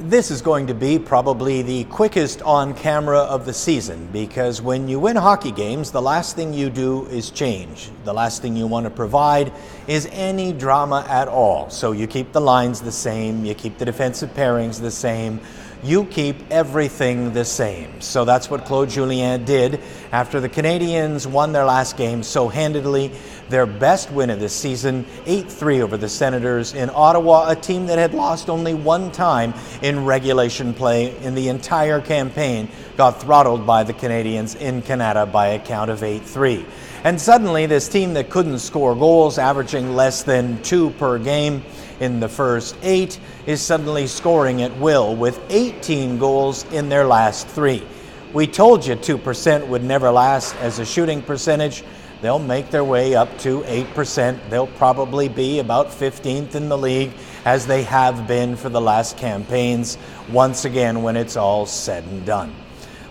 This is going to be probably the quickest on camera of the season, because when you win hockey games, the last thing you do is change. The last thing you want to provide is any drama at all. So you keep the lines the same, you keep the defensive pairings the same, you keep everything the same. So that's what Claude Julien did after the Canadiens won their last game so handedly. Their best win of the season, 8-3 over the Senators in Ottawa, a team that had lost only one time in regulation play in the entire campaign, got throttled by the Canadiens in Canada by a count of 8-3. And suddenly this team that couldn't score goals, averaging less than 2 per game in the first 8, is suddenly scoring at will with 18 goals in their last 3. We told you 2% would never last as a shooting percentage. They'll make their way up to 8%. They'll probably be about 15th in the league, as they have been for the last campaigns, once again when it's all said and done.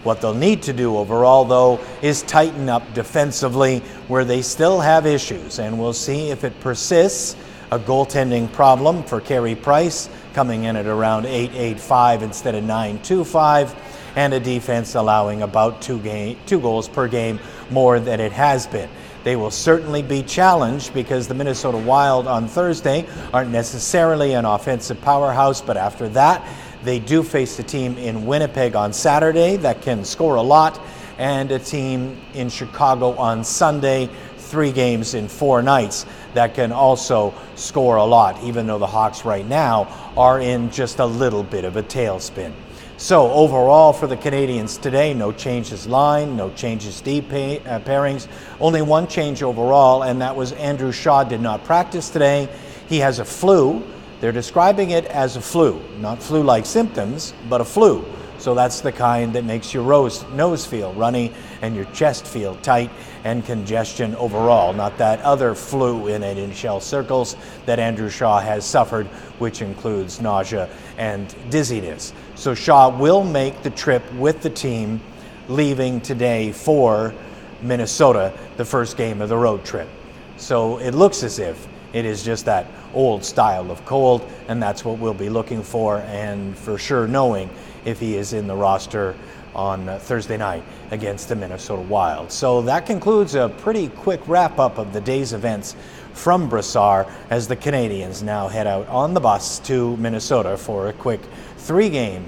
What they'll need to do overall, though, is tighten up defensively where they still have issues, and we'll see if it persists. A goaltending problem for Carey Price, coming in at around 8.85 instead of 9.25, and a defense allowing about 2 goals per game more than it has been. They will certainly be challenged because the Minnesota Wild on Thursday aren't necessarily an offensive powerhouse, but after that, they do face a team in Winnipeg on Saturday that can score a lot, and a team in Chicago on Sunday, 3 games in 4 nights, that can also score a lot, even though the Hawks right now are in just a little bit of a tailspin. So overall for the Canadiens today, no changes line, no changes deep pairings, only one change overall, and that was Andrew Shaw did not practice today. He has a flu. They're describing it as a flu, not flu-like symptoms, but a flu. So that's the kind that makes your nose feel runny and your chest feel tight and congestion overall, not that other flu in shell circles that Andrew Shaw has suffered, which includes nausea and dizziness. So Shaw will make the trip with the team, leaving today for Minnesota, the first game of the road trip. So it looks as if it is just that old style of cold, and that's what we'll be looking for, and for sure knowing if he is in the roster on Thursday night against the Minnesota Wild. So that concludes a pretty quick wrap-up of the day's events from Brassard, as the Canadiens now head out on the bus to Minnesota for a quick 3-game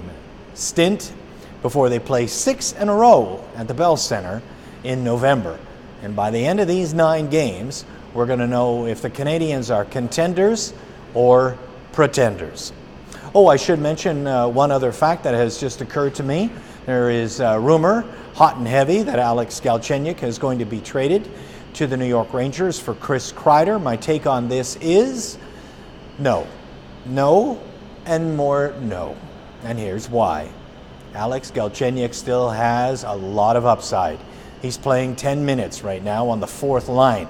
stint before they play 6 in a row at the Bell Center in November. And by the end of these 9 games, we're going to know if the Canadiens are contenders or pretenders. Oh, I should mention one other fact that has just occurred to me. There is rumor, hot and heavy, that Alex Galchenyuk is going to be traded to the New York Rangers for Chris Kreider. My take on this is no. No, and more no. And here's why. Alex Galchenyuk still has a lot of upside. He's playing 10 minutes right now on the 4th line,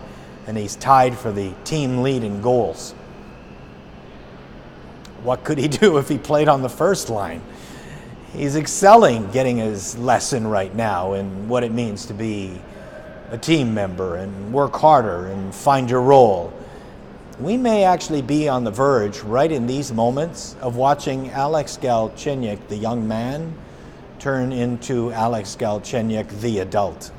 and he's tied for the team lead in goals. What could he do if he played on the 1st line? He's excelling, getting his lesson right now in what it means to be a team member and work harder and find your role. We may actually be on the verge right in these moments of watching Alex Galchenyuk, the young man, turn into Alex Galchenyuk, the adult.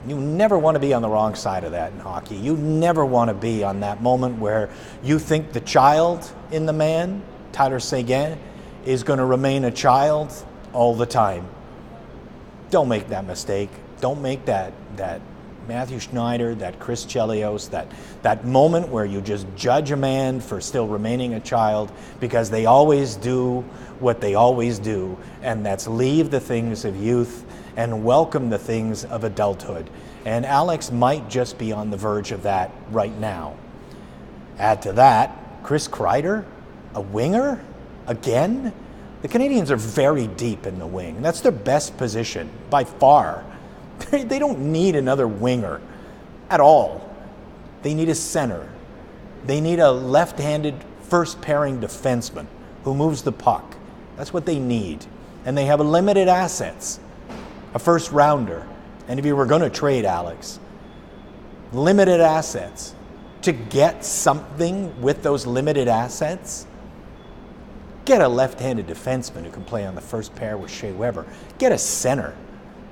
You never want to be on the wrong side of that in hockey. You never want to be on that moment where you think the child in the man, Tyler Seguin, is going to remain a child all the time. Don't make that mistake. Don't make that Matthew Schneider, that Chris Chelios, that moment where you just judge a man for still remaining a child, because they always do what they always do, and that's leave the things of youth and welcome the things of adulthood. And Alex might just be on the verge of that right now. Add to that, Chris Kreider, a winger, again? The Canadiens are very deep in the wing. That's their best position, by far. They don't need another winger at all. They need a center. They need a left-handed first-pairing defenseman who moves the puck. That's what they need. And they have limited assets. A first-rounder. And if you were going to trade Alex, limited assets. To get something with those limited assets, Get a left-handed defenseman who can play on the first pair with Shea Weber. Get a center.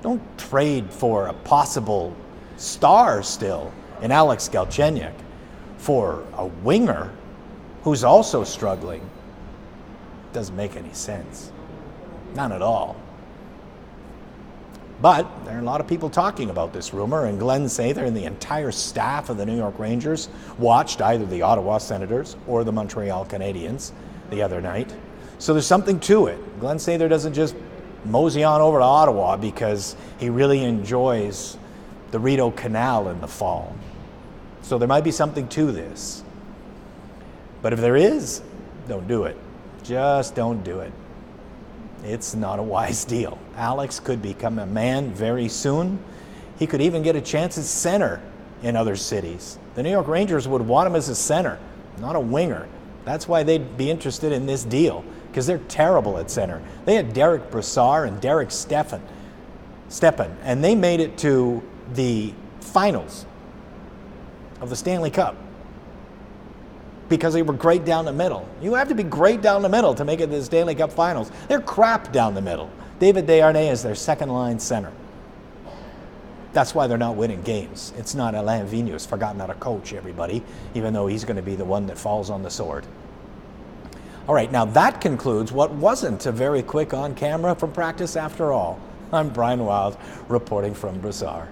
Don't trade for a possible star still in Alex Galchenyuk for a winger who's also struggling. Doesn't make any sense. None at all. But there are a lot of people talking about this rumor, and Glenn Sather and the entire staff of the New York Rangers watched either the Ottawa Senators or the Montreal Canadiens the other night. So there's something to it. Glenn Sather doesn't just mosey on over to Ottawa because he really enjoys the Rideau Canal in the fall. So there might be something to this. But if there is, don't do it. Just don't do it. It's not a wise deal. Alex could become a man very soon. He could even get a chance at center in other cities. The New York Rangers would want him as a center, not a winger. That's why they'd be interested in this deal, because they're terrible at center. They had Derek Brassard and Derek Stepan, and they made it to the finals of the Stanley Cup because they were great down the middle. You have to be great down the middle to make it to the Stanley Cup finals. They're crap down the middle. David Desharnais is their second-line center. That's why they're not winning games. It's not Alain Vigneault who's forgotten how to coach everybody, even though he's going to be the one that falls on the sword. All right, now that concludes what wasn't a very quick on-camera from practice after all. I'm Brian Wild, reporting from Brassard.